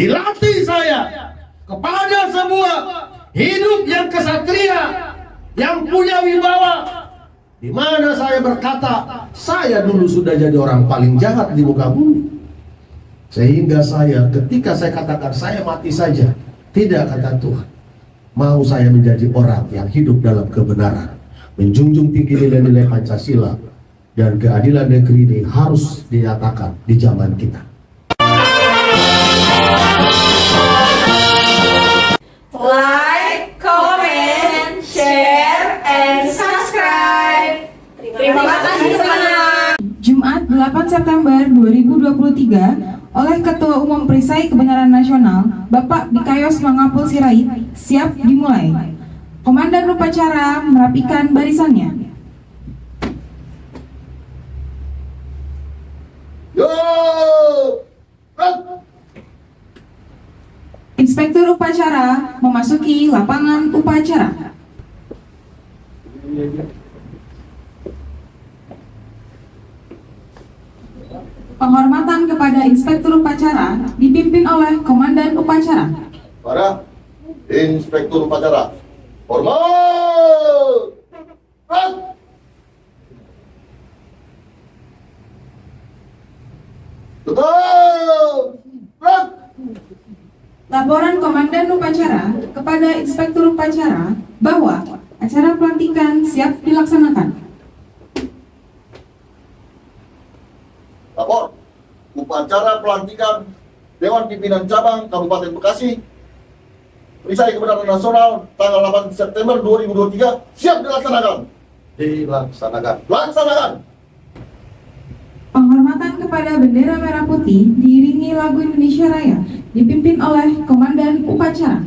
dilatih saya kepada sebuah hidup yang kesatria, yang punya wibawa, di mana saya berkata, saya dulu sudah jadi orang paling jahat di muka bumi. Sehingga saya, ketika saya katakan saya mati saja, tidak, kata Tuhan, mau saya menjadi orang yang hidup dalam kebenaran, menjunjung tinggi nilai-nilai Pancasila, dan keadilan negeri ini harus dinyatakan di zaman kita. Like, comment, share, and subscribe. Terima kasih teman-teman. Jumat 8 September 2023 oleh Ketua Umum Perisai Kebenaran Nasional Bapak Bikayos Mangapul Sirait siap dimulai. Komandan upacara merapikan barisannya. Yo! Inspektur upacara memasuki lapangan upacara. Penghormatan kepada Inspektur upacara dipimpin oleh Komandan upacara. Para Inspektur upacara, hormat! Laporan Komandan upacara kepada Inspektur upacara bahwa acara pelantikan siap dilaksanakan. Lapor, upacara pelantikan Dewan Pimpinan Cabang Kabupaten Bekasi Perisai Kebenaran Nasional tanggal 8 September 2023 siap dilaksanakan. Laksanakan. Penghormatan kepada bendera merah putih diiringi lagu Indonesia Raya dipimpin oleh Komandan upacara.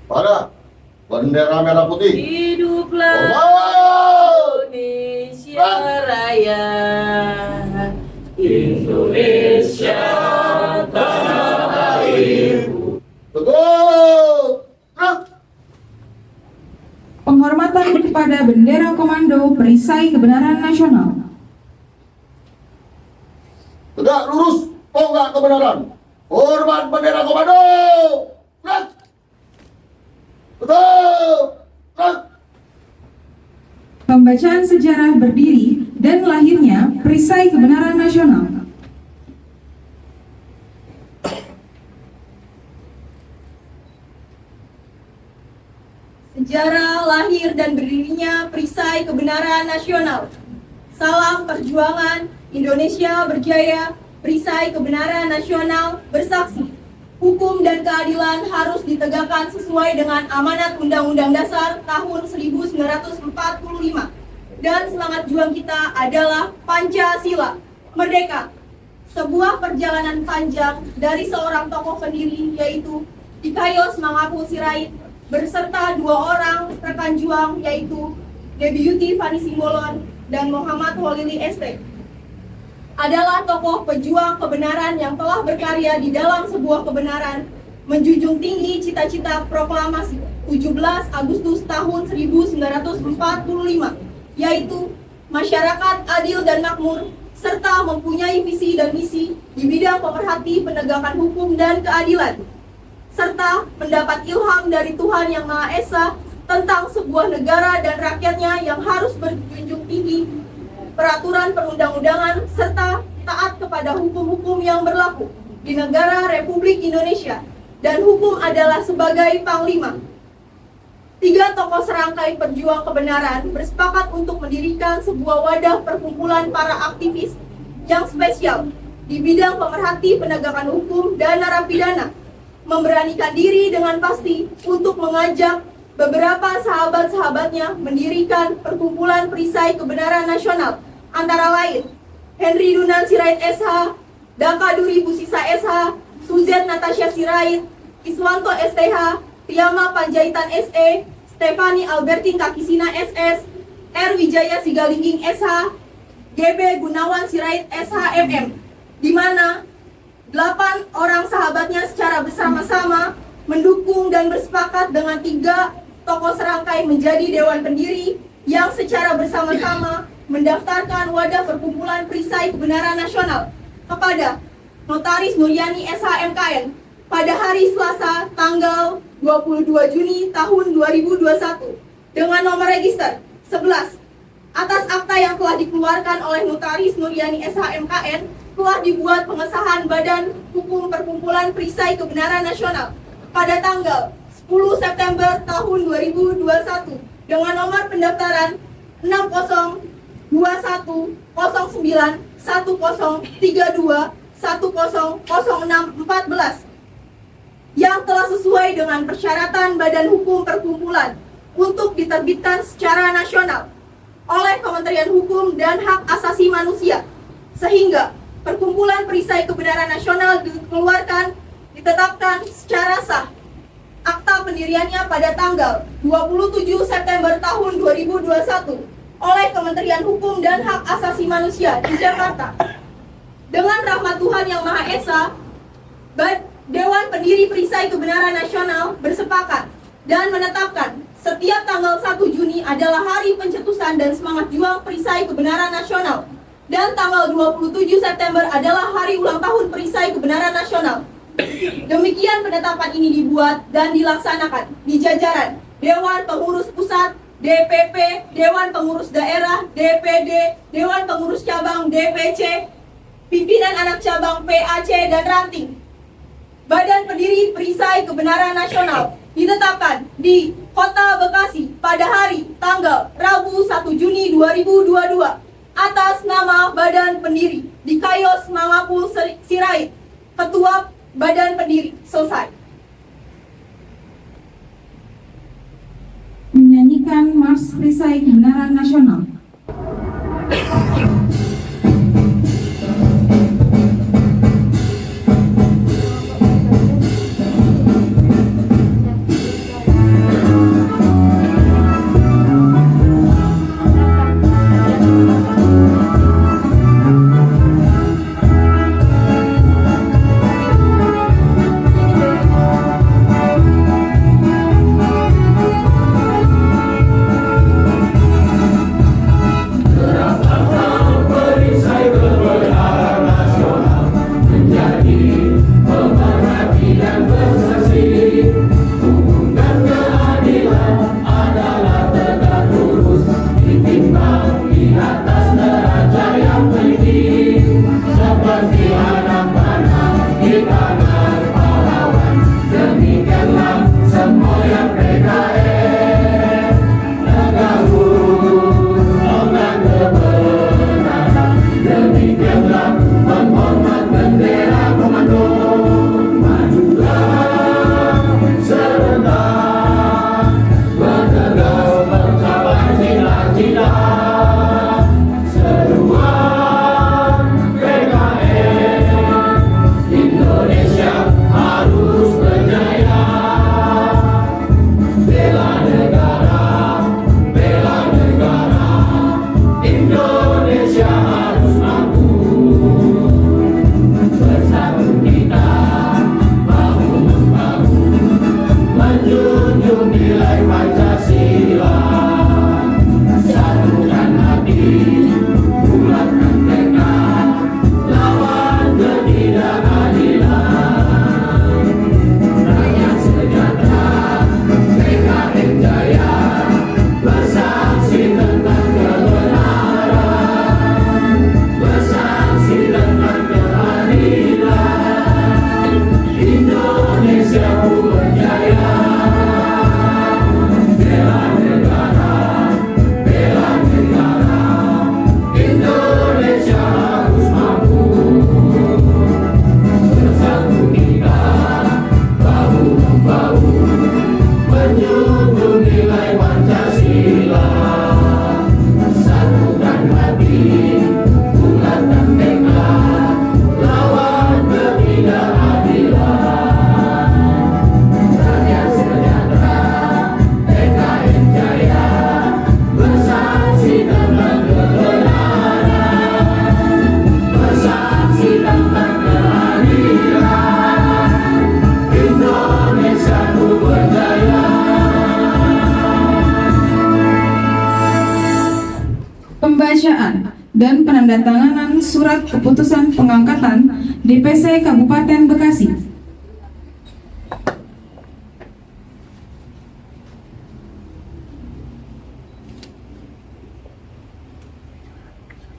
Pada bendera merah putih. Hiduplah Hormat! Indonesia Raya. Indonesia tanah airku. Teguh. Penghormatan kepada bendera Komando Perisai Kebenaran Nasional. Tegak lurus tonggak kebenaran. Hormat bendera komando. Betul. Pembacaan sejarah berdiri dan lahirnya Perisai Kebenaran Nasional. Sejarah lahir dan berdirinya Perisai Kebenaran Nasional. Salam perjuangan Indonesia berjaya. Perisai Kebenaran Nasional bersaksi, hukum dan keadilan harus ditegakkan sesuai dengan amanat Undang-Undang Dasar tahun 1945. Dan semangat juang kita adalah Pancasila, merdeka. Sebuah perjalanan panjang dari seorang tokoh pendiri yaitu Bikayos Mangapul Sirait berserta dua orang rekan juang yaitu Debiuti Fani Simbolon dan Muhammad Holili ST. Adalah tokoh pejuang kebenaran yang telah berkarya di dalam sebuah kebenaran, menjunjung tinggi cita-cita proklamasi 17 Agustus tahun 1945, yaitu masyarakat adil dan makmur, serta mempunyai visi dan misi di bidang pemerhati penegakan hukum dan keadilan, serta mendapat ilham dari Tuhan Yang Maha Esa tentang sebuah negara dan rakyatnya yang harus berjunjung tinggi peraturan perundang-undangan serta taat kepada hukum-hukum yang berlaku di negara Republik Indonesia, dan hukum adalah sebagai panglima. Tiga tokoh serangkai perjuang kebenaran bersepakat untuk mendirikan sebuah wadah perkumpulan para aktivis yang spesial di bidang pemerhati penegakan hukum dan narapidana, memberanikan diri dengan pasti untuk mengajak beberapa sahabat-sahabatnya mendirikan perkumpulan Perisai Kebenaran Nasional, antara lain Henry Dunan Sirait SH, Daka Duri Busisa SH, Suzet Natasha Sirait, Iswanto STH, Priyama Panjaitan SE, Stefani Albertin Kakisina SS, R. Wijaya Sigalingging SH, GB Gunawan Sirait SH MM, di mana 8 orang sahabatnya secara bersama-sama mendukung dan bersepakat dengan 3 tokoh serangkai menjadi dewan pendiri yang secara bersama-sama mendaftarkan wadah perkumpulan Perisai Kebenaran Nasional kepada Notaris Nuryani SH-MKN pada hari Selasa tanggal 22 Juni tahun 2021 dengan nomor register 11. Atas akta yang telah dikeluarkan oleh Notaris Nuryani SH-MKN telah dibuat pengesahan Badan Hukum Perkumpulan Perisai Kebenaran Nasional pada tanggal 10 September tahun 2021 dengan nomor pendaftaran 6021091032100614 yang telah sesuai dengan persyaratan Badan Hukum Perkumpulan untuk diterbitkan secara nasional oleh Kementerian Hukum dan Hak Asasi Manusia, sehingga Perkumpulan Perisai Kebenaran Nasional ditetapkan secara sah. Akta pendiriannya pada tanggal 27 September tahun 2021 oleh Kementerian Hukum dan Hak Asasi Manusia di Jakarta. Dengan rahmat Tuhan Yang Maha Esa, Dewan Pendiri Perisai Kebenaran Nasional bersepakat dan menetapkan setiap tanggal 1 Juni adalah hari pencetusan dan semangat juang Perisai Kebenaran Nasional, dan tanggal 27 September adalah hari ulang tahun Perisai Kebenaran Nasional. Demikian penetapan ini dibuat dan dilaksanakan di jajaran Dewan Pengurus Pusat, DPP, Dewan Pengurus Daerah, DPD, Dewan Pengurus Cabang, DPC, pimpinan anak cabang, PAC, dan ranting. Badan pendiri Perisai Kebenaran Nasional ditetapkan di Kota Bekasi pada hari tanggal Rabu 1 Juni 2022 atas nama Badan Pendiri Dikayos Mangapul Sirait, Ketua Badan Pendiri. Selesai. Menyanyikan Mars Perisai Kebenaran Nasional. dan penandatanganan surat keputusan pengangkatan DPC Kabupaten Bekasi.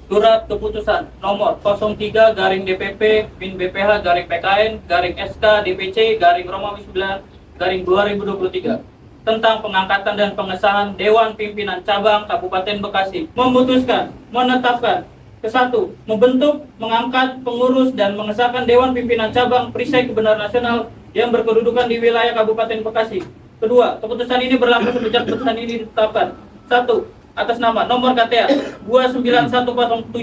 Surat keputusan nomor 03-BPP-PKN-SK-DPC-Romawi 9-Romawi 9 tentang pengangkatan dan pengesahan Dewan Pimpinan Cabang Kabupaten Bekasi memutuskan, menetapkan ke-1, membentuk, mengangkat, pengurus, dan mengesahkan Dewan Pimpinan Cabang Perisai Kebenaran Nasional yang berkedudukan di wilayah Kabupaten Bekasi. Kedua, keputusan ini berlaku sejak keputusan ini ditetapkan. 1. Atas nama nomor KTA 291070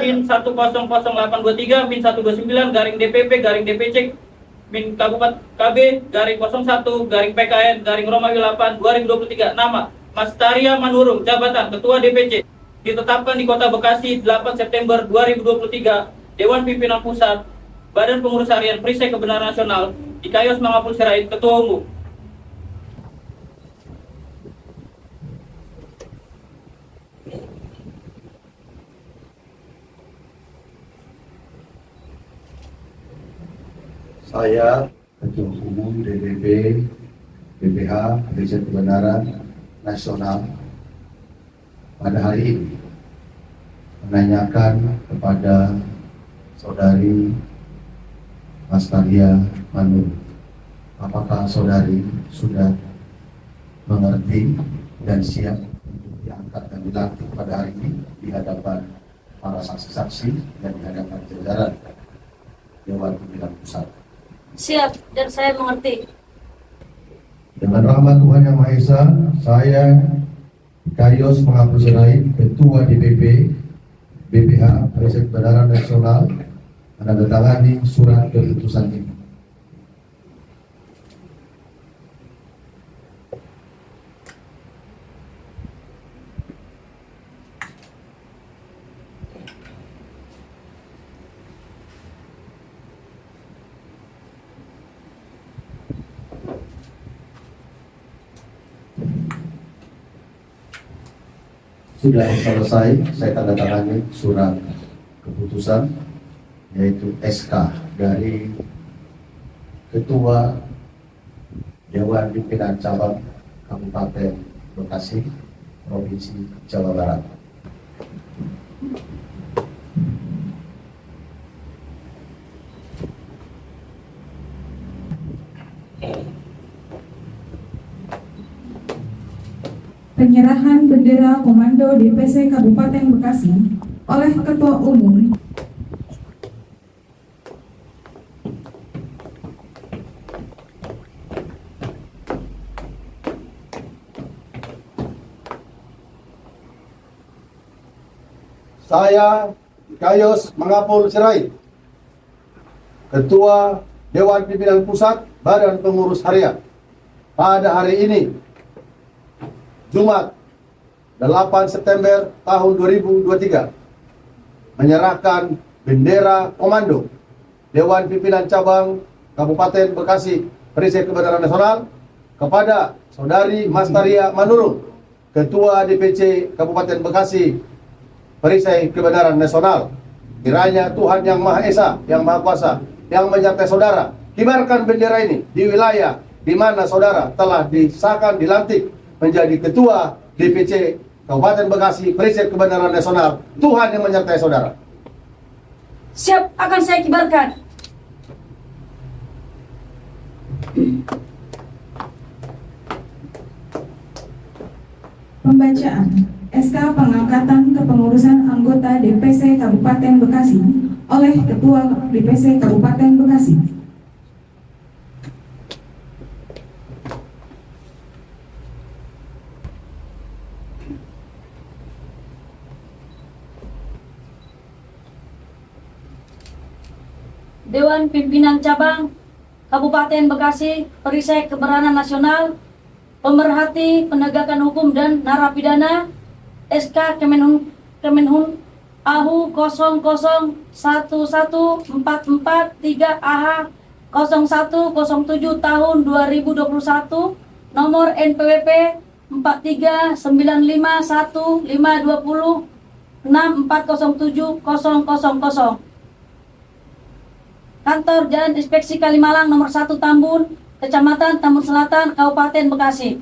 min 100823 min 129 garing DPP garing DPC min Kabupaten KB garing 01 garing PKN garing Romawi 8 2023. Nama Mastaria Manurung, jabatan Ketua DPC, ditetapkan di Kota Bekasi 8 September 2023. Dewan Pimpinan Pusat Badan Pengurus Harian Perisai Kebenaran Nasional Bikayos Mangapul Sirait, Ketua Umum. Saya Ketua Umum DPP BPH Perisai Kebenaran Nasional pada hari ini menanyakan kepada saudari Mastaria Manurung, apakah saudari sudah mengerti dan siap untuk diangkat dan dilantik pada hari ini di hadapan para saksi-saksi dan di hadapan jajaran Dewan Pimpinan Pusat. Siap, dan saya mengerti. Dengan rahmat Tuhan Yang Maha Esa, saya Bikayos Mangapul Sirait, Ketua DPP BPH Perisai Kebenaran Nasional, menandatangani surat keputusan ini. Sudah selesai, saya tanda tangani surat keputusan, yaitu SK dari Ketua Dewan Pimpinan Cabang Kabupaten Bekasi, Provinsi Jawa Barat. Penyerahan bendera Komando DPC Kabupaten Bekasi oleh Ketua Umum Saya Bikayos Mangapul Sirait, Ketua Dewan Pimpinan Pusat Badan Pengurus Harian, pada hari ini Jumat 8 September tahun 2023 menyerahkan bendera Komando Dewan Pimpinan Cabang Kabupaten Bekasi Perisai Kebenaran Nasional kepada Saudari Mastaria Manurung, Ketua DPC Kabupaten Bekasi Perisai Kebenaran Nasional. Kiranya Tuhan Yang Maha Esa, Yang Maha Kuasa, yang menyertai saudara, kibarkan bendera ini di wilayah di mana saudara telah disahkan dilantik menjadi Ketua DPC Kabupaten Bekasi Perisai Kebenaran Nasional. Tuhan yang menyertai saudara. Siap, akan saya kibarkan. Pembacaan SK Pengangkatan Kepengurusan Anggota DPC Kabupaten Bekasi oleh Ketua DPC Kabupaten Bekasi. Dewan Pimpinan Cabang Kabupaten Bekasi Perisai Kebenaran Nasional, pemerhati penegakan hukum dan narapidana, SK Kemenhun AHU 00114443 AH 0107 tahun 2021, nomor NPWP 43951 520 6407000. Kantor Jalan Inspeksi Kalimalang nomor 1 Tambun, Kecamatan Tambun Selatan, Kabupaten Bekasi.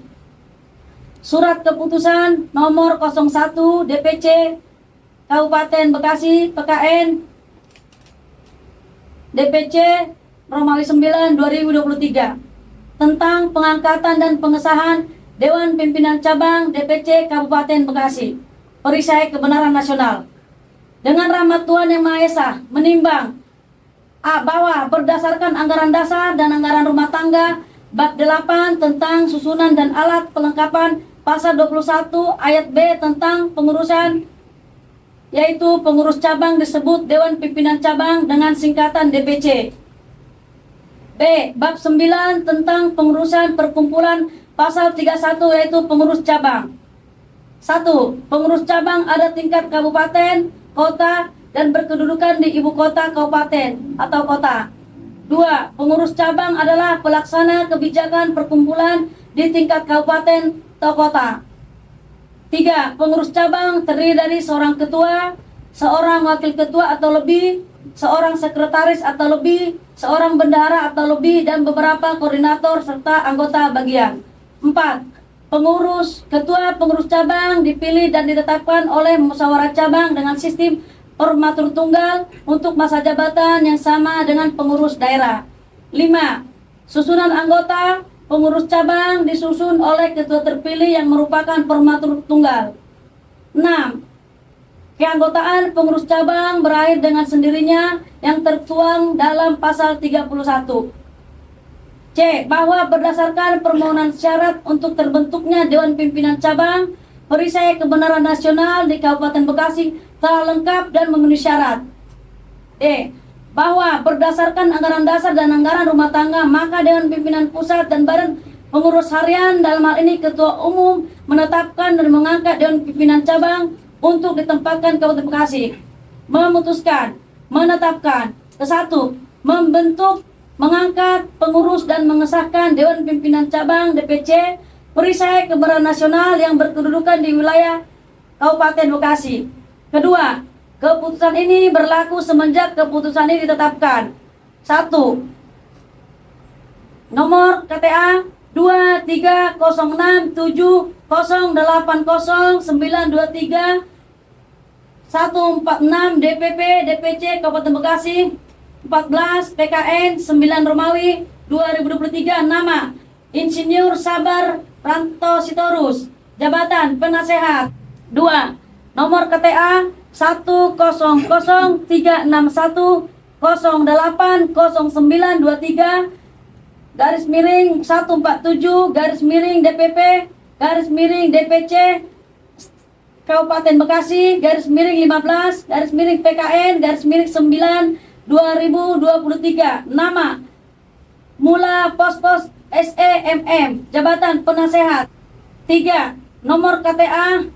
Surat keputusan nomor 01 DPC Kabupaten Bekasi PKN DPC Romawi 9 2023 tentang pengangkatan dan pengesahan Dewan Pimpinan Cabang DPC Kabupaten Bekasi. Perisai kebenaran nasional. Dengan rahmat Tuhan Yang Maha Esa, menimbang bahwa berdasarkan anggaran dasar dan anggaran rumah tangga bab 8 tentang susunan dan alat pelengkapan pasal 21 ayat B tentang pengurusan, yaitu pengurus cabang disebut Dewan Pimpinan Cabang dengan singkatan DPC. B. Bab 9 tentang pengurusan perkumpulan pasal 31 yaitu pengurus cabang. 1. Pengurus cabang ada tingkat kabupaten, kota, dan berkedudukan di ibu kota kabupaten atau kota. 2. Pengurus cabang adalah pelaksana kebijakan perkumpulan di tingkat kabupaten atau kota. 3. Pengurus cabang terdiri dari seorang ketua, seorang wakil ketua atau lebih, seorang sekretaris atau lebih, seorang bendahara atau lebih, dan beberapa koordinator serta anggota bagian. 4. Ketua pengurus cabang dipilih dan ditetapkan oleh musyawarah cabang dengan sistem formatur tunggal untuk masa jabatan yang sama dengan pengurus daerah. 5. Susunan anggota pengurus cabang disusun oleh ketua terpilih yang merupakan formatur tunggal. 6. Keanggotaan pengurus cabang berakhir dengan sendirinya yang tertuang dalam pasal 31. C. Bahwa berdasarkan permohonan syarat untuk terbentuknya Dewan Pimpinan Cabang, perisai kebenaran nasional di Kabupaten Bekasi telah lengkap dan memenuhi syarat. D. Bahwa berdasarkan anggaran dasar dan anggaran rumah tangga, maka Dewan Pimpinan Pusat dan Badan Pengurus Harian, dalam hal ini Ketua Umum, menetapkan dan mengangkat Dewan Pimpinan Cabang untuk ditempatkan Kabupaten Bekasi. Memutuskan, menetapkan, ke-1, membentuk, mengangkat, pengurus, dan mengesahkan Dewan Pimpinan Cabang DPC perisai kebenaran nasional yang berkedudukan di wilayah Kabupaten Bekasi. Kedua, keputusan ini berlaku semenjak keputusan ini ditetapkan. 1. Nomor KTA 23067080923 146 DPP DPC Kabupaten Bekasi. 14 PKN 9 Romawi 2023. Nama Insinyur Sabar Ranto Sitorus. Jabatan Penasehat. 2. Nomor KTA 10061080923 garis miring 147 garis miring DPP garis miring DPC Kabupaten Bekasi garis miring 15 garis miring PKN garis miring 9 2023. Nama Mula Pos-Pos SEMM. Jabatan Penasehat. 3. Nomor KTA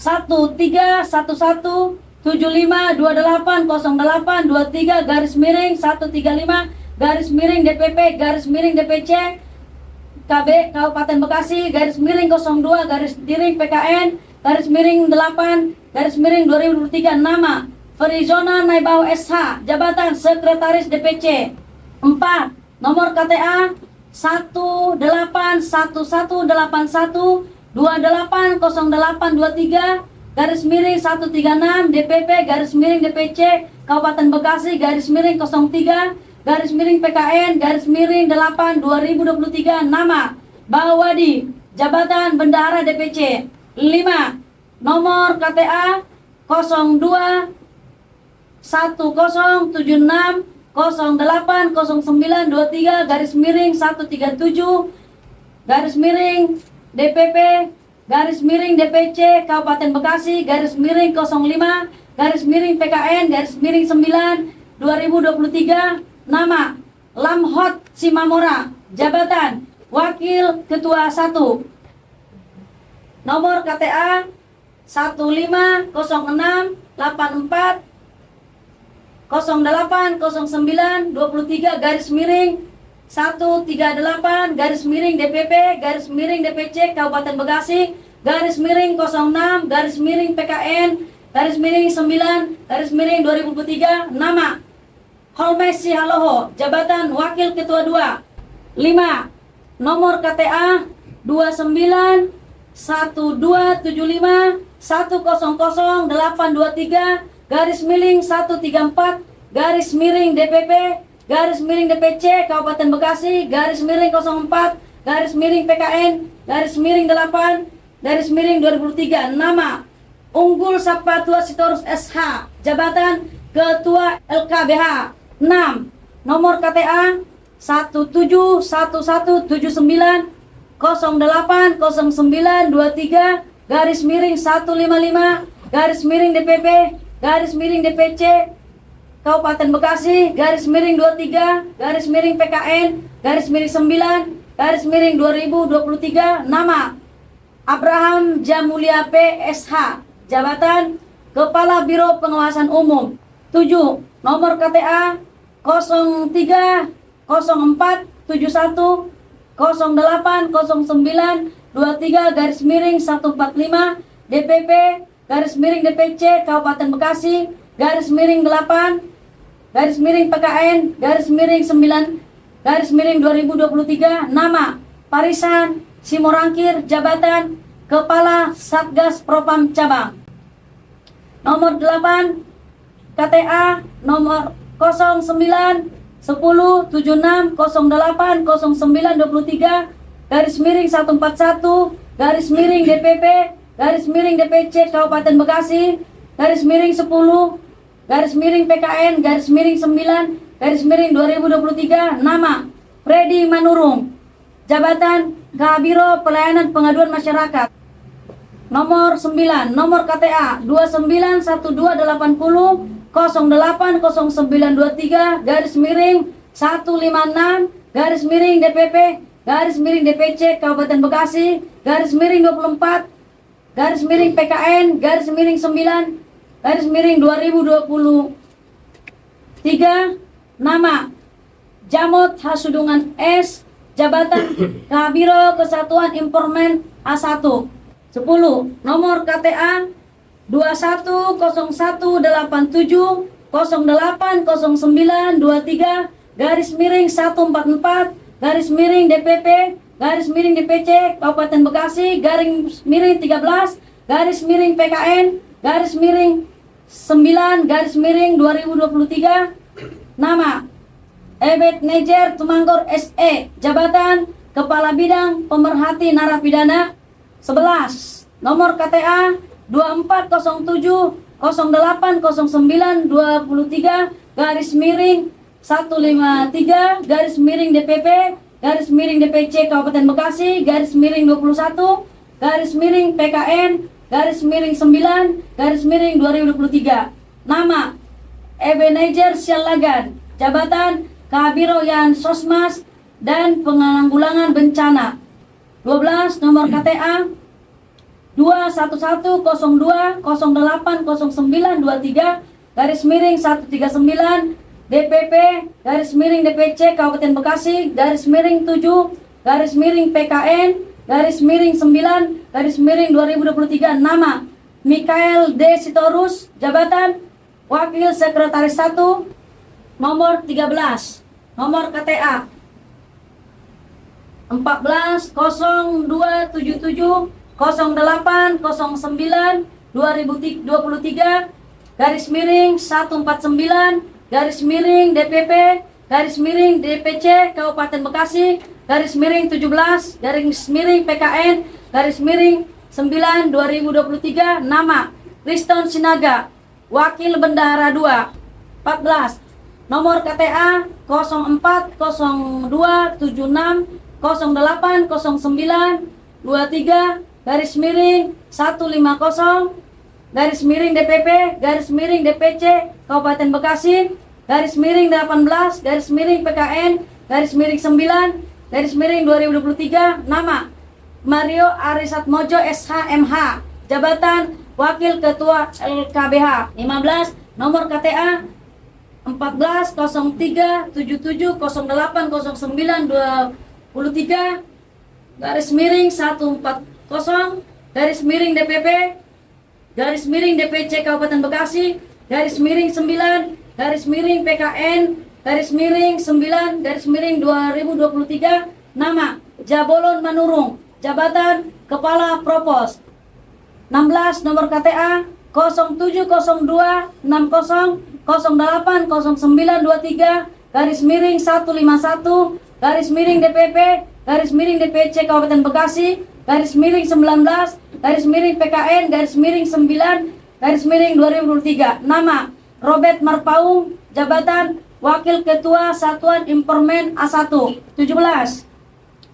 131175280823 garis miring 135 garis miring DPP garis miring DPC KB Kabupaten Bekasi garis miring 02 garis miring PKN garis miring 8 garis miring 2023. Nama Farizona Naibau SH. Jabatan Sekretaris DPC. 4. Nomor KTA 1811181280823 garis miring 136 DPP garis miring DPC Kabupaten Bekasi garis miring 03 garis miring PKN garis miring 8 2023. Nama Bawadi. Jabatan Bendahara DPC. 5. Nomor KTA 02 1076080923 garis miring 137 garis miring DPP garis miring DPC Kabupaten Bekasi garis miring 05 garis miring PKN garis miring 9 2023. Nama Lamhot Simamora. Jabatan Wakil Ketua 1. Nomor KTA 150684 080923 garis miring 138 garis miring DPP garis miring DPC Kabupaten Bekasi garis miring 06 garis miring PKN garis miring 9 garis miring 2023. Nama Holmesi Haloho, jabatan Wakil Ketua 2. 5. Nomor KTA 29 1275 1000823 garis miring 134 garis miring DPP garis miring DPC Kabupaten Bekasi garis miring 04 garis miring PKN garis miring 8 garis miring 2023. Nama Unggul Sapatua Sitorus SH, jabatan Ketua LKBH. 6. Nomor KTA 171179 080923 garis miring 155 garis miring DPP garis miring DPC Kabupaten Bekasi garis miring 23 garis miring PKN garis miring 9 garis miring 2023. Nama Abraham Jamulia PSH, jabatan Kepala Biro Pengawasan Umum. 7. Nomor KTA 03 04 71 08 09 23 garis miring 145 DPP garis miring DPC Kabupaten Bekasi garis miring 8 garis miring PKN garis miring 9 garis miring 2023. Nama Parisan Simorangkir, jabatan Kepala Satgas Propam Cabang. Nomor 8 KTA nomor 09 10 76 08 09 23 garis miring 141 garis miring DPP garis miring DPC Kabupaten Bekasi garis miring 10 garis miring PKN garis miring 9 garis miring 2023. Nama Freddy Manurung, jabatan Kabiro Pelayanan Pengaduan Masyarakat. Nomor 9, nomor KTA 291280 080923 garis miring 156 garis miring DPP garis miring DPC Kabupaten Bekasi garis miring 24 garis miring PKN garis miring 9 garis miring 2023. Nama Jamot Hasudungan S, jabatan Kabiro Kesatuan Informen A1. 10. Nomor KTA 210187 080923 garis miring 144 garis miring DPP garis miring DPC Kabupaten Bekasi garis miring 13 garis miring PKN garis miring 9 garis miring 2023. Nama Ebet Nejer Tumanggor SE, jabatan Kepala Bidang Pemerhati Narapidana. 11. Nomor KTA 2407 0809 23 garis miring 153 garis miring DPP garis miring DPC Kabupaten Bekasi garis miring 21 garis miring PKN garis miring 9 garis miring 2023. Nama Ebenezer Syalagan, jabatan Kabiro Yan Sosmas dan Penanggulangan Bencana. 12. Nomor KTA 21102 080923 garis miring 139 DPP garis miring DPC Kabupaten Bekasi garis miring 7 garis miring PKN garis miring 9 garis miring 2023. Nama Mikael D. Sitorus, jabatan Wakil Sekretaris 1. Nomor 13. Nomor KTA 140277 0809 2023 garis miring 149 garis miring DPP garis miring DPC Kabupaten Bekasi garis miring 17 garis miring PKN garis miring 9 2023. Nama Kriston Sinaga, Wakil Bendahara 2. 14. Nomor KTA 040276 0809 23 garis miring 150 garis miring DPP garis miring DPC Kabupaten Bekasi garis miring 18 garis miring PKN garis miring 9 garis miring 2023. Nama Mario Arisatmojo SHMH, jabatan Wakil Ketua LKBH. 15. Nomor KTA 140377 0809 23 garis miring 140 garis miring DPP garis miring DPC Kabupaten Bekasi, garis miring 9, garis miring PKN, garis miring 9, garis miring 2023, nama Jabolon Manurung, jabatan Kepala Propos. 16 nomor KTA 0702 60 08 0923 garis miring 151 garis miring DPP garis miring DPC Kabupaten Bekasi garis miring 19 garis miring PKN garis miring 9 garis miring 2023, nama Robert Marpaung, jabatan Wakil Ketua Satuan Informen A1. 17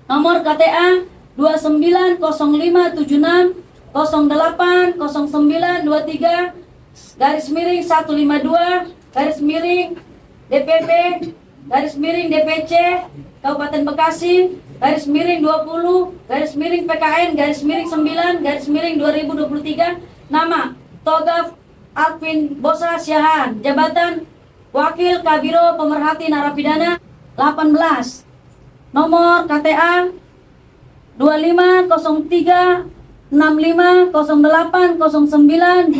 nomor KTA 290576 08 0923 garis miring 152 garis miring DPP garis miring DPC Kabupaten Bekasi garis miring 20 garis miring PKN garis miring 9 garis miring 2023, nama Togaf Alvin Bosa Siahaan, jabatan Wakil Kabiro Pemerhati Narapidana. 18 nomor KTA 2503 65 08 09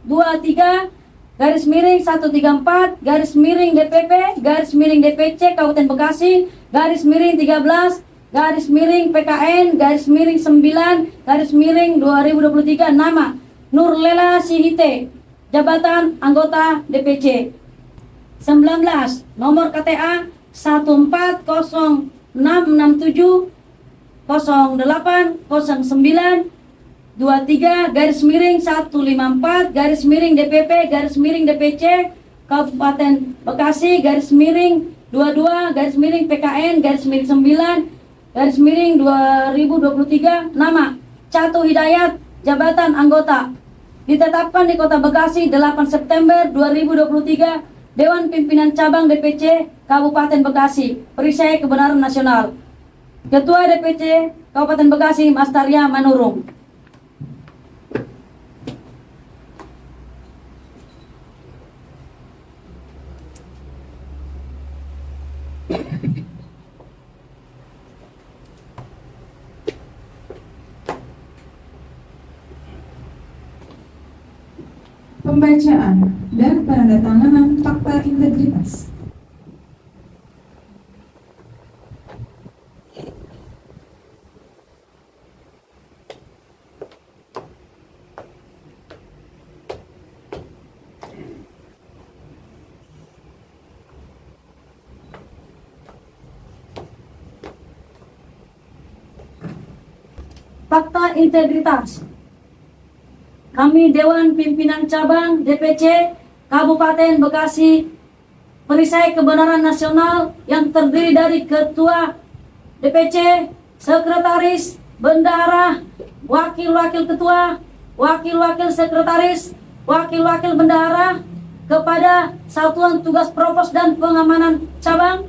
23 garis miring 134 garis miring DPP garis miring DPC Kabupaten Bekasi garis miring 13 garis miring PKN garis miring 9 garis miring 2023, nama Nurlela Sihite, jabatan anggota DPC. 19 nomor KTA 140667 08 09 23 garis miring 154 garis miring DPP garis miring DPC Kabupaten Bekasi garis miring 22 garis miring PKN garis miring 9 garis miring 2023, nama Catu Hidayat, jabatan anggota. Ditetapkan di Kota Bekasi 8 September 2023 Dewan Pimpinan Cabang DPC Kabupaten Bekasi, perisai kebenaran nasional. Ketua DPC Kabupaten Bekasi Mastaria Manurung. Pembacaan dan penandatanganan fakta integritas. Fakta integritas. Kami Dewan Pimpinan Cabang DPC Kabupaten Bekasi, perisai kebenaran nasional yang terdiri dari Ketua DPC, Sekretaris, Bendahara, Wakil-wakil Ketua, Wakil-wakil Sekretaris, Wakil-wakil Bendahara, kepada Satuan Tugas Propos dan Pengamanan Cabang,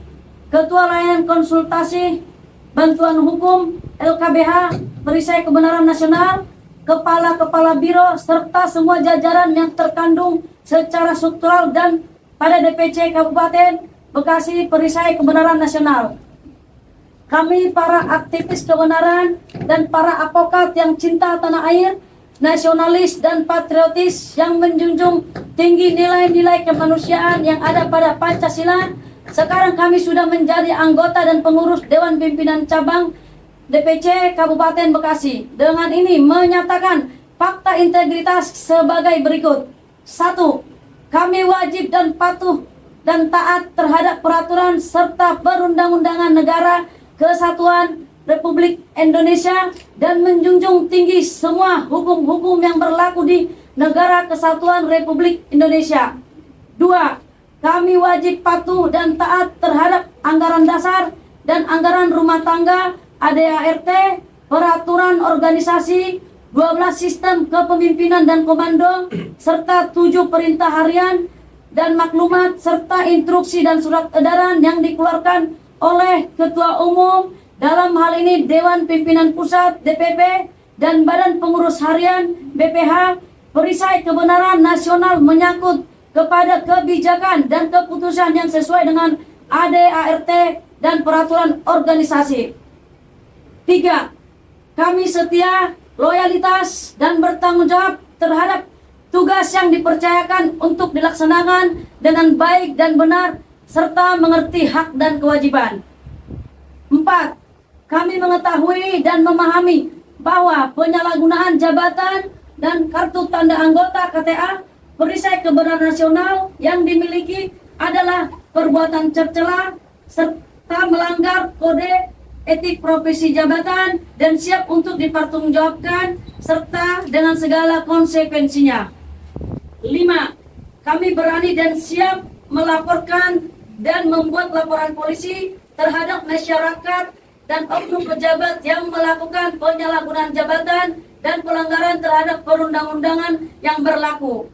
Ketua Layanan Konsultasi Bantuan Hukum LKBH, perisai kebenaran nasional, kepala-kepala biro, serta semua jajaran yang terkandung secara struktural dan pada DPC Kabupaten Bekasi, perisai kebenaran nasional. Kami para aktivis kebenaran dan para advokat yang cinta tanah air, nasionalis dan patriotis yang menjunjung tinggi nilai-nilai kemanusiaan yang ada pada Pancasila. Sekarang kami sudah menjadi anggota dan pengurus Dewan Pimpinan Cabang DPC Kabupaten Bekasi. Dengan ini menyatakan fakta integritas sebagai berikut. 1. Kami wajib dan patuh dan taat terhadap peraturan serta perundang-undangan negara kesatuan Republik Indonesia dan menjunjung tinggi semua hukum-hukum yang berlaku di negara kesatuan Republik Indonesia. 2. Kami wajib patuh dan taat terhadap anggaran dasar dan anggaran rumah tangga ADART, peraturan organisasi, 12 sistem kepemimpinan dan komando, serta 7 perintah harian dan maklumat, serta instruksi dan surat edaran yang dikeluarkan oleh Ketua Umum, dalam hal ini Dewan Pimpinan Pusat DPP dan Badan Pengurus Harian BPH, perisai kebenaran nasional menyangkut kepada kebijakan dan keputusan yang sesuai dengan ADART dan peraturan organisasi. 3. Kami setia, loyalitas, dan bertanggung jawab terhadap tugas yang dipercayakan untuk dilaksanakan dengan baik dan benar serta mengerti hak dan kewajiban. 4. Kami mengetahui dan memahami bahwa penyalahgunaan jabatan dan kartu tanda anggota KTA perisai kebenaran nasional yang dimiliki adalah perbuatan tercela serta melanggar kode etik profesi jabatan dan siap untuk dipertanggungjawabkan serta dengan segala konsekuensinya. 5. Kami berani dan siap melaporkan dan membuat laporan polisi terhadap masyarakat dan oknum pejabat yang melakukan penyalahgunaan jabatan dan pelanggaran terhadap perundang-undangan yang berlaku.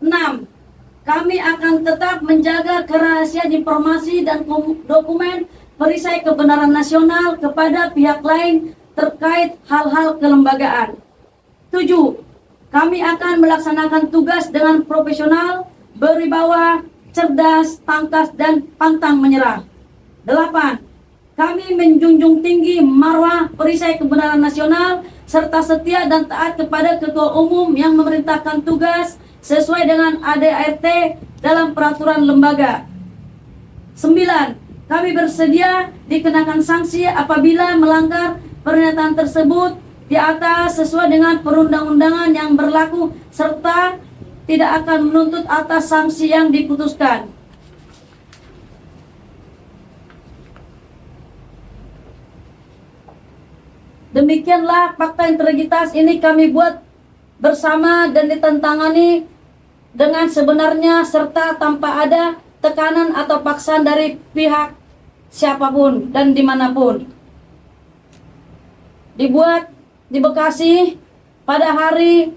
6. Kami akan tetap menjaga kerahasiaan informasi dan dokumen perisai kebenaran nasional kepada pihak lain terkait hal-hal kelembagaan. 7. Kami akan melaksanakan tugas dengan profesional, berwibawa, cerdas, tangkas, dan pantang menyerah. 8. Kami menjunjung tinggi marwah perisai kebenaran nasional serta setia dan taat kepada Ketua Umum yang memerintahkan tugas sesuai dengan ADART dalam peraturan lembaga. 9. Kami bersedia dikenakan sanksi apabila melanggar pernyataan tersebut di atas sesuai dengan perundang-undangan yang berlaku serta tidak akan menuntut atas sanksi yang diputuskan. Demikianlah fakta integritas ini kami buat bersama dan ditentangani dengan sebenarnya serta tanpa ada tekanan atau paksaan dari pihak siapapun dan dimanapun. Dibuat di Bekasi pada hari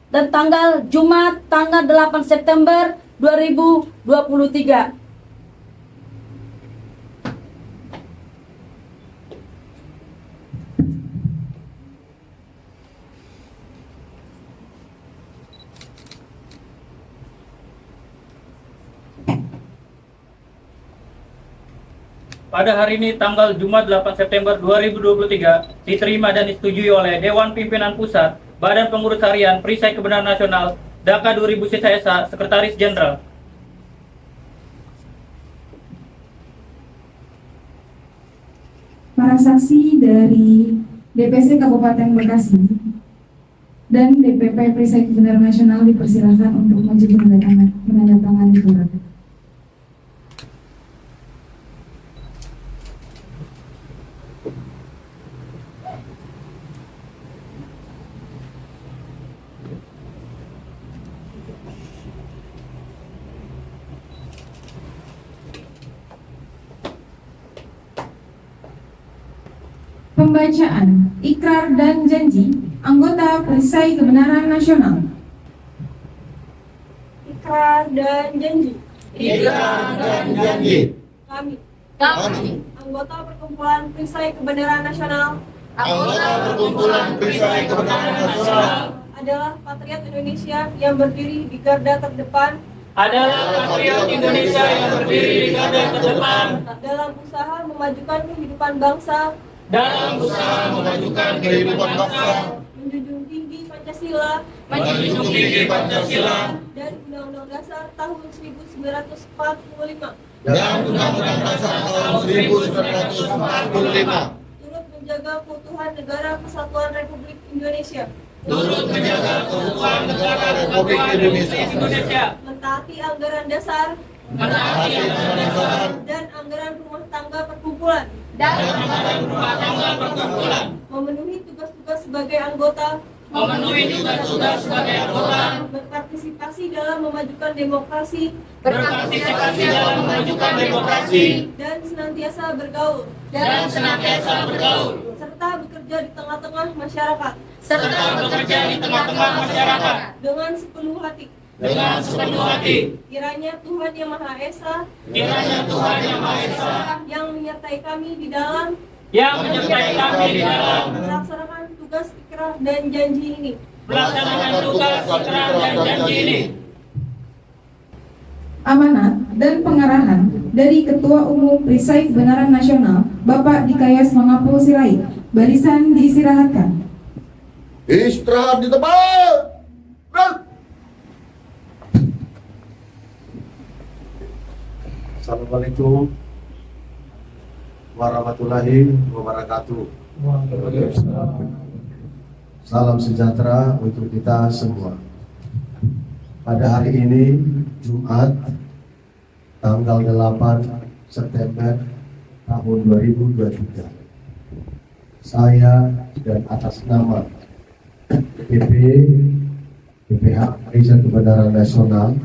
dan tanggal Jumat tanggal 8 September 2023. Pada hari ini tanggal Jumat 8 September 2023 diterima dan disetujui oleh Dewan Pimpinan Pusat Badan Pengurus Harian Perisai Kebenaran Nasional DAKA 2000 SISA Sekretaris Jenderal. Para saksi dari DPC Kabupaten Bekasi dan DPP Perisai Kebenaran Nasional dipersilakan untuk maju menandatangani surat. Pembacaan ikrar dan janji anggota Perisai Kebenaran Nasional. Ikrar dan janji. Ikrar dan janji. Kami, Anggota Perkumpulan Perisai Kebenaran Nasional Anggota Perkumpulan Perisai Kebenaran Nasional adalah patriot Indonesia yang berdiri di garda terdepan Adalah patriot Indonesia yang berdiri di garda terdepan dalam usaha memajukan kehidupan bangsa, dalam usaha memajukan kehidupan bangsa, menjunjung tinggi Pancasila menjunjung tinggi Pancasila dan Undang-Undang Dasar tahun 1945, dan Undang-Undang Dasar tahun 1945, turut menjaga keutuhan negara Kesatuan Republik Indonesia, turut menjaga keutuhan negara Republik Indonesia, mentaati anggaran dasar menaati anggaran dasar dan anggaran rumah tangga perkumpulan, dan anggaran rumah tangga perkumpulan, memenuhi tugas-tugas sebagai anggota, memenuhi tugas-tugas sebagai anggota, berpartisipasi dalam memajukan demokrasi, berpartisipasi dalam memajukan demokrasi, dan senantiasa bergaul, serta bekerja di tengah-tengah masyarakat dengan sepenuh hati. Kiranya Tuhan Yang Maha Esa yang menyertai kami di dalam melaksanakan tugas ikrar dan janji ini. Amanat dan pengarahan dari Ketua Umum Perisai Kebenaran Nasional Bapak Dikayas Mangapul Sirait. Barisan diistirahatkan. Istirahat di tempat. Assalamualaikum warahmatullahi wabarakatuh. Salam sejahtera untuk kita semua. Pada hari ini, Jumat, tanggal 8 September tahun 2023, saya dan atas nama BPH Parisa Kebenaran Nasional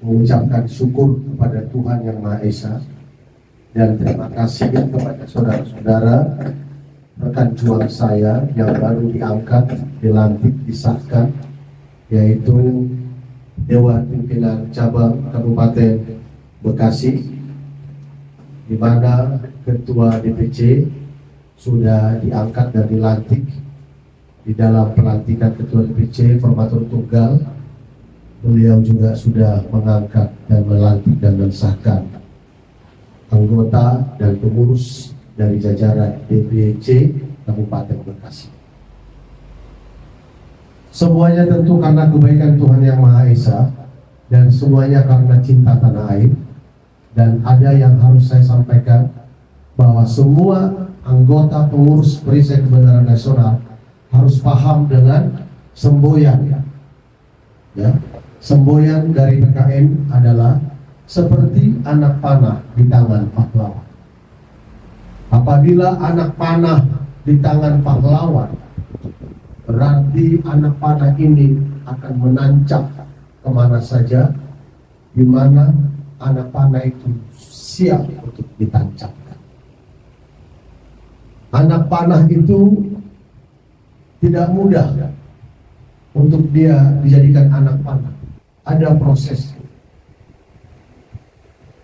mengucapkan syukur kepada Tuhan Yang Maha Esa dan terima kasih kepada saudara-saudara rekan juang saya yang baru diangkat, dilantik, disahkan, yaitu Dewan Pimpinan Cabang Kabupaten Bekasi, di mana Ketua DPC sudah diangkat dan dilantik. Di dalam pelantikan Ketua DPC Formatur Tunggal, beliau juga sudah mengangkat dan melantik dan mensahkan anggota dan pengurus dari jajaran DPC Kabupaten Bekasi. Semuanya tentu karena kebaikan Tuhan Yang Maha Esa dan semuanya karena cinta tanah air. Dan ada yang harus saya sampaikan, bahwa semua anggota pengurus Perisai Kebenaran Nasional harus paham dengan semboyan. Ya, semboyan dari PKN adalah seperti anak panah di tangan pahlawan. Apabila anak panah di tangan pahlawan, berarti anak panah ini akan menancap kemana saja, di mana anak panah itu siap untuk ditancapkan. Anak panah itu tidak mudah untuk dia dijadikan anak panah. Ada proses.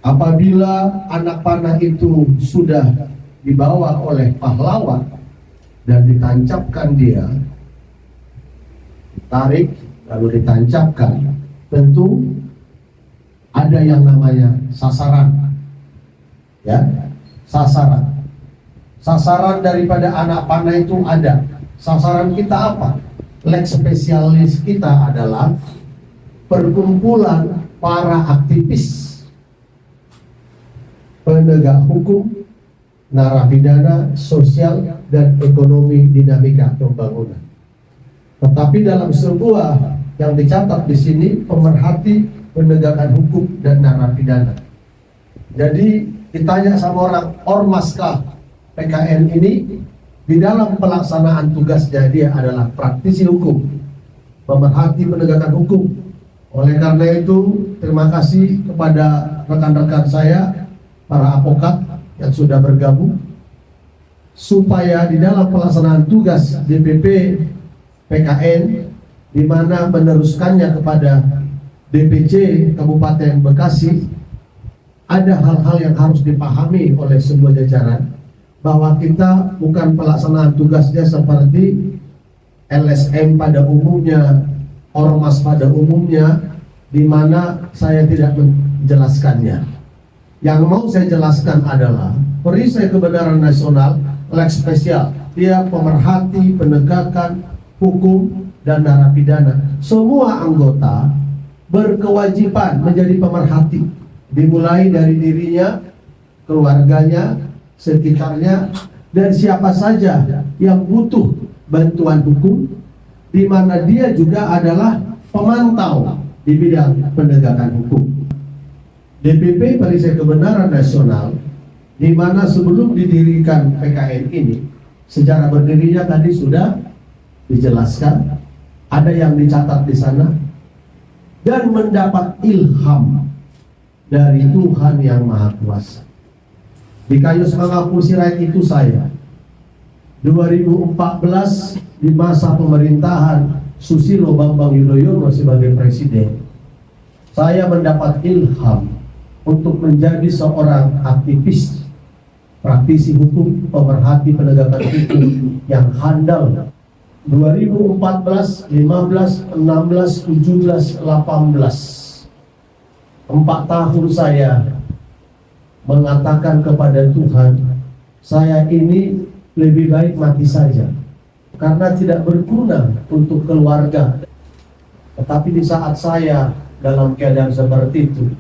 Apabila anak panah itu sudah dibawa oleh pahlawan dan ditancapkan dia, tarik lalu ditancapkan, tentu ada yang namanya sasaran. Ya, sasaran. Sasaran daripada anak panah itu ada. Sasaran kita apa? Lex spesialis kita adalah perkumpulan para aktivis penegak hukum, narapidana, sosial, dan ekonomi dinamika pembangunan. Tetapi dalam sebuah yang dicatat di sini, pemerhati penegakan hukum dan narapidana. Jadi ditanya sama orang, ormaskah PKN ini? Di dalam pelaksanaan tugasnya dia adalah praktisi hukum, pemerhati penegakan hukum. Oleh karena itu, terima kasih kepada rekan-rekan saya, para advokat yang sudah bergabung, supaya di dalam pelaksanaan tugas DPP PKN, di mana meneruskannya kepada DPC Kabupaten Bekasi, ada hal-hal yang harus dipahami oleh sebuah jajaran, bahwa kita bukan pelaksanaan tugasnya seperti LSM pada umumnya, ormas pada umumnya, di mana saya tidak menjelaskannya. Yang mau saya jelaskan adalah Perisai Kebenaran Nasional Lex spesial, dia pemerhati penegakan hukum dan narapidana. Semua anggota berkewajiban menjadi pemerhati, dimulai dari dirinya, keluarganya, sekitarnya, dan siapa saja yang butuh bantuan hukum, di mana dia juga adalah pemantau di bidang penegakan hukum. DPP Perisai Kebenaran Nasional, di mana sebelum didirikan PKN ini, secara berdirinya tadi sudah dijelaskan, ada yang dicatat di sana, dan mendapat ilham dari Tuhan Yang Maha Kuasa. Bikayus Mangapul Sirait itu saya 2014 di masa pemerintahan Susilo Bambang Yudhoyono sebagai presiden, saya mendapat ilham untuk menjadi seorang aktivis, praktisi hukum, pemerhati penegakan hukum yang handal. 2014, 15, 16, 17, 18, 4 tahun saya mengatakan kepada Tuhan, saya ini lebih baik mati saja, karena tidak berguna untuk keluarga. Tetapi di saat saya dalam keadaan seperti itu,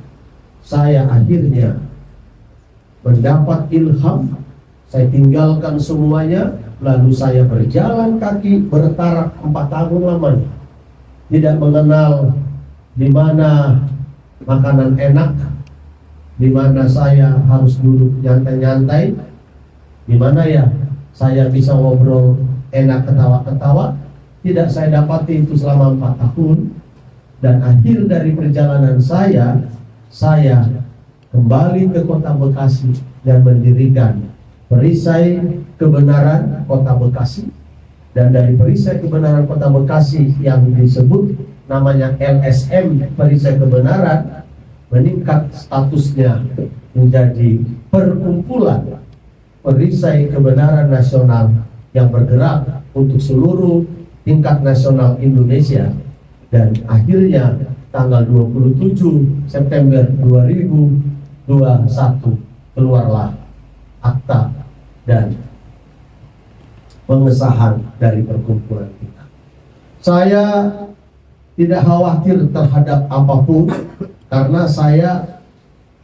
saya akhirnya mendapat ilham, saya tinggalkan semuanya, lalu saya berjalan kaki bertarak 4 tahun lamanya. Tidak mengenal di mana makanan enak, di mana saya harus duduk nyantai-nyantai, di mana ya saya bisa ngobrol enak, ketawa-ketawa. Tidak saya dapati itu selama 4 tahun. Dan akhir dari perjalanan saya kembali ke kota Bekasi dan mendirikan Perisai Kebenaran Kota Bekasi. Dan dari Perisai Kebenaran Kota Bekasi yang disebut namanya LSM Perisai Kebenaran, meningkat statusnya menjadi Perkumpulan Perisai Kebenaran Nasional yang bergerak untuk seluruh tingkat nasional Indonesia. Dan akhirnya tanggal 27 September 2021 keluarlah akta dan pengesahan dari perkumpulan kita. Saya tidak khawatir terhadap apapun karena saya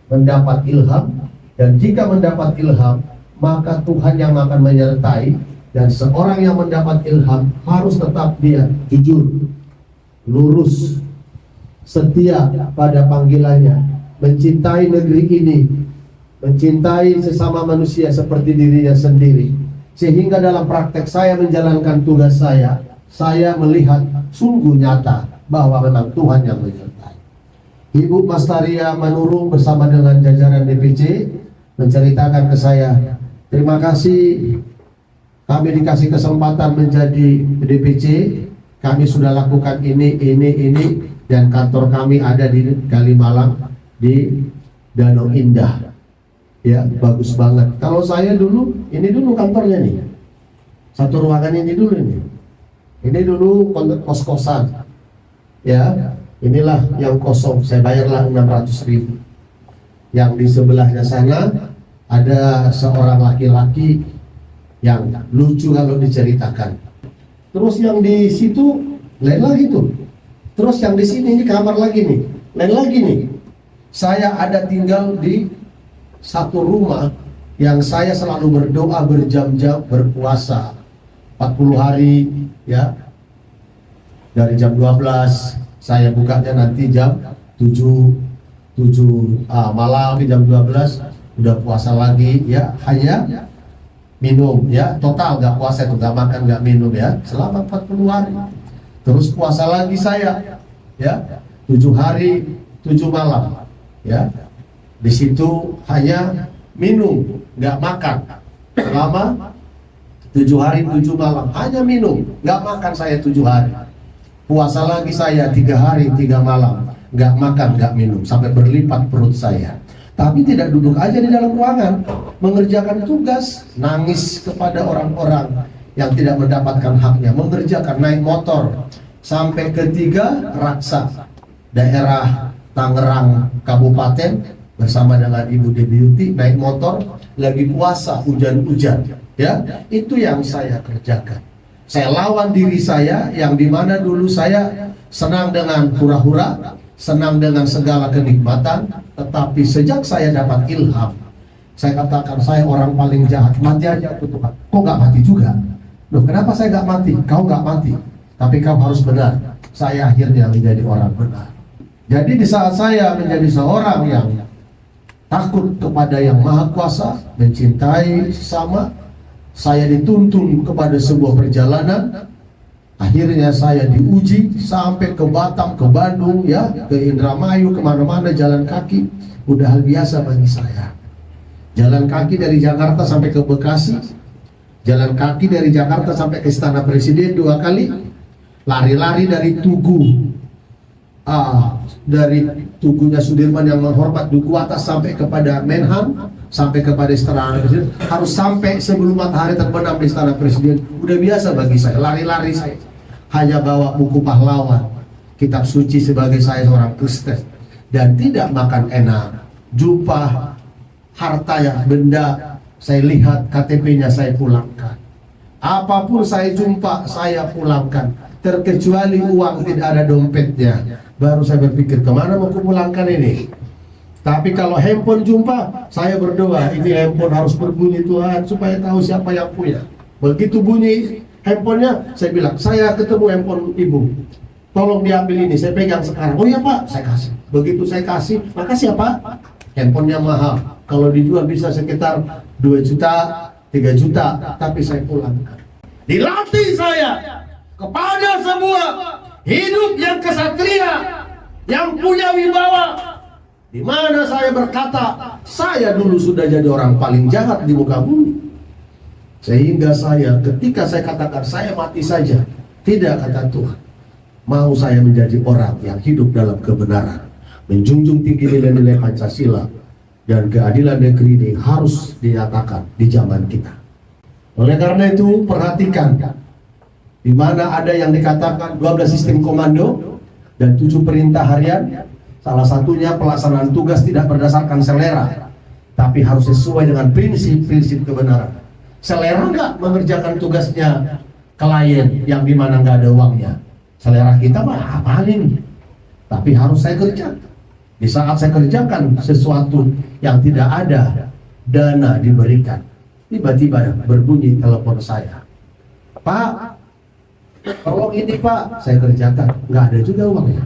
mendapat ilham, dan jika mendapat ilham maka Tuhan yang akan menyertai. Dan seorang yang mendapat ilham harus tetap dia jujur, lurus, setia pada panggilannya, mencintai negeri ini, mencintai sesama manusia seperti dirinya sendiri. Sehingga dalam praktek saya menjalankan tugas saya melihat sungguh nyata bahwa memang Tuhan yang menyertai. Ibu Mastaria Manurung bersama dengan jajaran DPC menceritakan ke saya, terima kasih kami dikasih kesempatan menjadi DPC, kami sudah lakukan ini, dan kantor kami ada di Kalimalang, di Danau Indah. Ya, bagus banget. Kalau saya dulu, ini dulu kantornya nih. Satu ruangan ini dulu ini. Ini dulu kos-kosan. Ya, inilah yang kosong, saya bayarlah 600.000. Yang di sebelahnya sana ada seorang laki-laki yang lucu kalau diceritakan. Terus yang di situ lain lagi tuh. Terus yang di sini ini kamar lagi nih, lain lagi nih. Saya ada tinggal di satu rumah yang saya selalu berdoa berjam-jam, berpuasa 40 hari ya. Dari jam 12 saya bukanya nanti jam 7 malam, jam 12 udah puasa lagi ya, hanya minum ya, total gak puasa itu, gak makan gak minum ya selama 40 hari. Terus puasa lagi saya ya, 7 hari 7 malam ya. Di situ hanya minum gak makan selama 7 hari 7 malam, hanya minum gak makan saya 7 hari. Puasa lagi saya 3 hari 3 malam, gak makan gak minum sampai berlipat perut saya. Tapi tidak duduk aja di dalam ruangan, mengerjakan tugas, nangis kepada orang-orang yang tidak mendapatkan haknya, mengerjakan, naik motor sampai ke 3 Raksa, daerah Tangerang Kabupaten, bersama dengan Ibu Debiuti, naik motor, lagi puasa, hujan-hujan ya. Itu yang saya kerjakan. Saya lawan diri saya yang dimana dulu saya senang dengan hura-hura, senang dengan segala kenikmatan, tetapi sejak saya dapat ilham, saya katakan saya orang paling jahat, mati aja aku Tuhan. Kok gak mati juga? Loh, kenapa saya gak mati? Kau gak mati, tapi kau harus benar. Saya akhirnya menjadi orang benar. Jadi di saat saya menjadi seorang yang takut kepada yang Maha Kuasa, mencintai sesama, saya dituntun kepada sebuah perjalanan. Akhirnya saya diuji sampai ke Batam, ke Bandung ya, ke Indramayu, kemana-mana jalan kaki. Udah hal biasa bagi saya. Jalan kaki dari Jakarta sampai ke Bekasi, jalan kaki dari Jakarta sampai ke Istana Presiden 2 kali, lari-lari dari dari Tugunya Sudirman yang menghormat Duku Atas sampai kepada Menhan, sampai kepada Istana Presiden, harus sampai sebelum matahari terbenam di Istana Presiden. Udah biasa bagi saya, lari-lari saya. Hanya bawa buku pahlawan, kitab suci sebagai saya seorang Kristen, dan tidak makan enak. Jumpa harta yang benda, saya lihat KTP-nya saya pulangkan. Apapun saya jumpa, saya pulangkan. Terkecuali uang tidak ada dompetnya. Baru saya berpikir, kemana mau kupulangkan ini? Tapi kalau handphone jumpa, saya berdoa ini handphone harus berbunyi Tuhan supaya tahu siapa yang punya. Begitu bunyi handphonenya, saya bilang, saya ketemu handphone ibu, tolong diambil ini, saya pegang sekarang. Oh iya Pak, saya kasih. Begitu saya kasih, makasih ya Pak. Handphonenya mahal, kalau dijual bisa sekitar 2 juta, 3 juta, tapi saya pulangkan. Dilatih saya kepada sebuah hidup yang kesatria, yang punya wibawa, di mana saya berkata, saya dulu sudah jadi orang paling jahat di muka bumi. Sehingga saya, ketika saya katakan saya mati saja, tidak, kata Tuhan, mau saya menjadi orang yang hidup dalam kebenaran, menjunjung tinggi nilai-nilai Pancasila, dan keadilan negeri ini harus dinyatakan di zaman kita. Oleh karena itu, perhatikan, di mana ada yang dikatakan 12 sistem komando dan 7 perintah harian. Salah satunya pelaksanaan tugas tidak berdasarkan selera, tapi harus sesuai dengan prinsip-prinsip kebenaran. Selera nggak mengerjakan tugasnya klien yang dimana nggak ada uangnya. Selera kita mah apaan ini? Tapi harus saya kerjakan. Di saat saya kerjakan sesuatu yang tidak ada dana diberikan, tiba-tiba berbunyi telepon saya. Pak, tolong ini Pak, saya kerjakan. Nggak ada juga uangnya.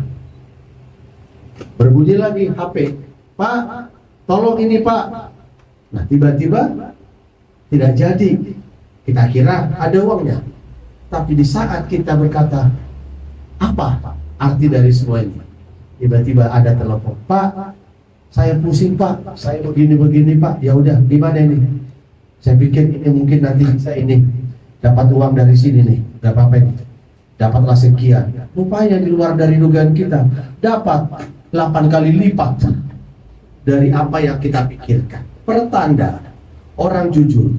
Berbunyi lagi HP. Pak, tolong ini Pak. Nah tiba-tiba tidak jadi. Kita kira ada uangnya. Tapi di saat kita berkata, apa arti dari semua ini? Tiba-tiba ada telepon. Pak, saya pusing Pak. Saya begini-begini Pak. Ya udah, gimana ini? Saya pikir ini mungkin nanti bisa ini dapat uang dari sini nih. Gak apa-apa ini. Dapatlah sekian. Rupanya di luar dari dugaan kita. Dapat 8 kali lipat dari apa yang kita pikirkan. Pertanda orang jujur,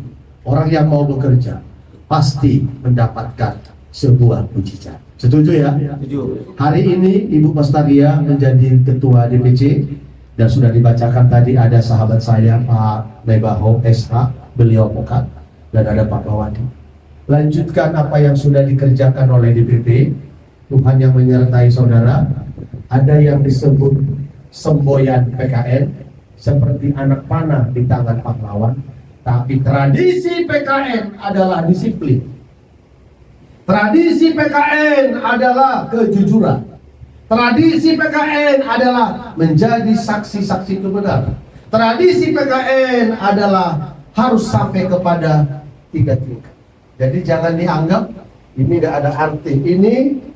orang yang mau bekerja pasti mendapatkan sebuah mujizat. Setuju ya? Setuju. Hari ini Ibu Pastaria menjadi ketua DPC dan sudah dibacakan tadi ada sahabat saya Pak Lebaho SH, beliau advokat, dan ada Pak Mawadi. Lanjutkan apa yang sudah dikerjakan oleh DPP. Tuhan yang menyertai saudara. Ada yang disebut semboyan PKN seperti anak panah di tangan pahlawan. Tapi tradisi PKN adalah disiplin. Tradisi PKN adalah kejujuran. Tradisi PKN adalah menjadi saksi-saksi kebenaran. Tradisi PKN adalah harus sampai kepada 3 tingkat. Jadi jangan dianggap ini tidak ada arti. Ini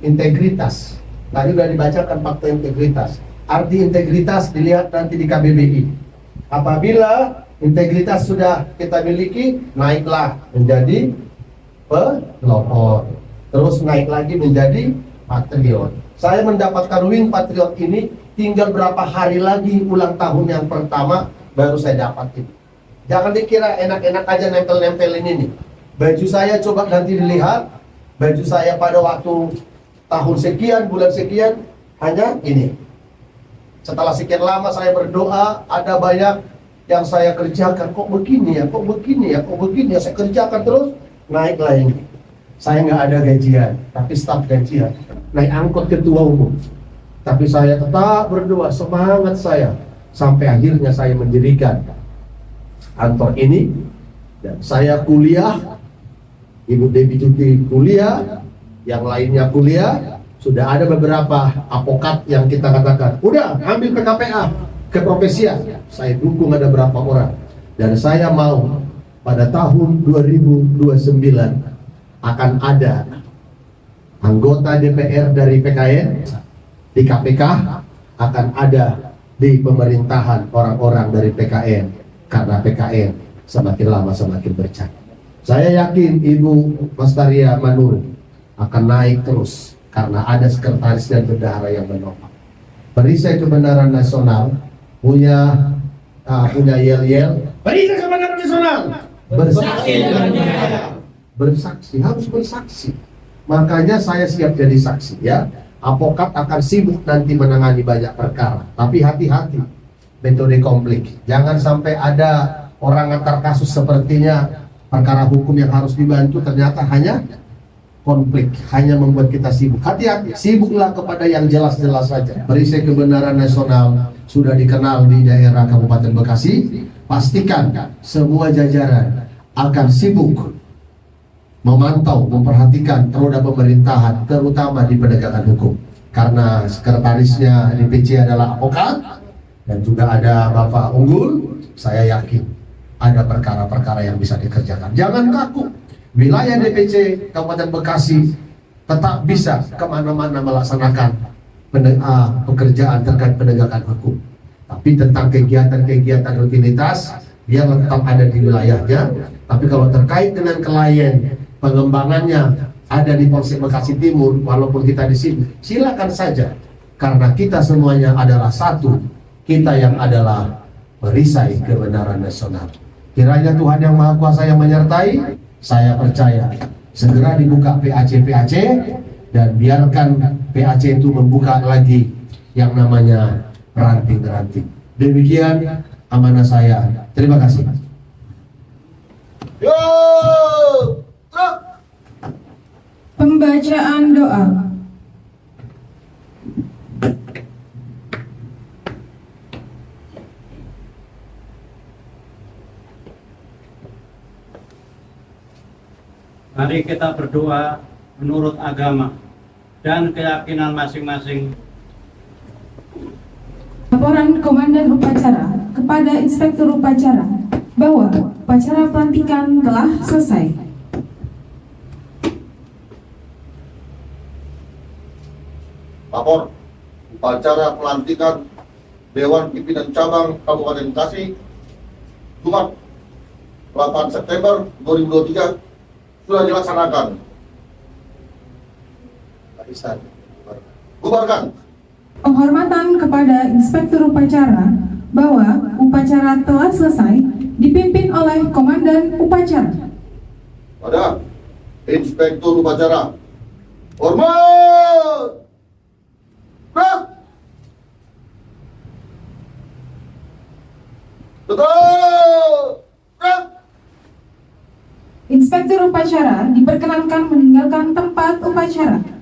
integritas. Tadi sudah dibacakan fakta integritas. Arti integritas dilihat nanti di KBBI. Apabila integritas sudah kita miliki, naiklah menjadi pelopor. Terus naik lagi menjadi patriot. Saya mendapatkan Wing Patriot ini tinggal berapa hari lagi ulang tahun yang pertama baru saya dapat ini. Jangan dikira enak-enak aja nempel-nempelin ini. Baju saya coba nanti dilihat. Baju saya pada waktu tahun sekian, bulan sekian, hanya ini. Setelah sekian lama saya berdoa, ada banyak yang saya kerjakan. Kok begini ya, kok begini ya, kok begini ya. Saya kerjakan terus, naiklah ini. Saya nggak ada gajian, tapi staf gajian. Naik angkot ketua umum. Tapi saya tetap berdoa, semangat saya. Sampai akhirnya saya mendirikan kantor ini. Dan saya kuliah, Ibu Debbie cuti kuliah, yang lainnya kuliah. Sudah ada beberapa advokat yang kita katakan, udah ambil PKPA, keprofesian. Saya dukung ada berapa orang. Dan saya mau pada tahun 2029 akan ada anggota DPR dari PKN di KPK, akan ada di pemerintahan orang-orang dari PKN, karena PKN semakin lama semakin bercaya. Saya yakin Ibu Pastaria Manurung akan naik terus karena ada sekretaris dan bendahara yang menopang. Perisai Kebenaran Nasional punya yel-yel. Perisai Kebenaran Nasional bersaksi, bersaksi, harus bersaksi. Makanya saya siap jadi saksi ya. Advokat akan sibuk nanti menangani banyak perkara, tapi hati-hati metode konflik. Jangan sampai ada orang antar kasus sepertinya perkara hukum yang harus dibantu ternyata hanya konflik, hanya membuat kita sibuk. Hati-hati, sibuklah kepada yang jelas-jelas saja. Perisai kebenaran nasional sudah dikenal di daerah Kabupaten Bekasi. Pastikan semua jajaran akan sibuk memantau, memperhatikan roda pemerintahan, terutama di penegakan hukum. Karena sekretarisnya DPC adalah advokat dan juga ada Bapak Unggul, saya yakin ada perkara-perkara yang bisa dikerjakan. Jangan kaku. Wilayah DPC Kabupaten Bekasi tetap bisa kemana-mana melaksanakan pekerjaan terkait penegakan hukum. Tapi tentang kegiatan-kegiatan rutinitas, dia tetap ada di wilayahnya. Tapi kalau terkait dengan klien, pengembangannya ada di Polsek Bekasi Timur, walaupun kita di sini, silakan saja. Karena kita semuanya adalah satu. Kita yang adalah perisai kebenaran nasional. Kiranya Tuhan Yang Maha Kuasa yang menyertai. Saya percaya segera dibuka PAC dan biarkan PAC itu membuka lagi yang namanya ranting-ranting. Demikian amanah saya. Terima kasih. Yo, Pembacaan doa. Mari kita berdoa menurut agama dan keyakinan masing-masing. Laporan Komandan Upacara kepada Inspektur Upacara bahwa upacara pelantikan telah selesai. Lapor upacara pelantikan Dewan Pimpinan Cabang Kabupaten Bekasi Jumat 8 September 2023 sudah dilaksanakan. Bubarkan. Penghormatan kepada Inspektur Upacara bahwa upacara telah selesai dipimpin oleh Komandan Upacara. Pada Inspektur Upacara. Hormat. Gerak. Betul. Gerak. Inspektur Upacara diperkenankan meninggalkan tempat upacara.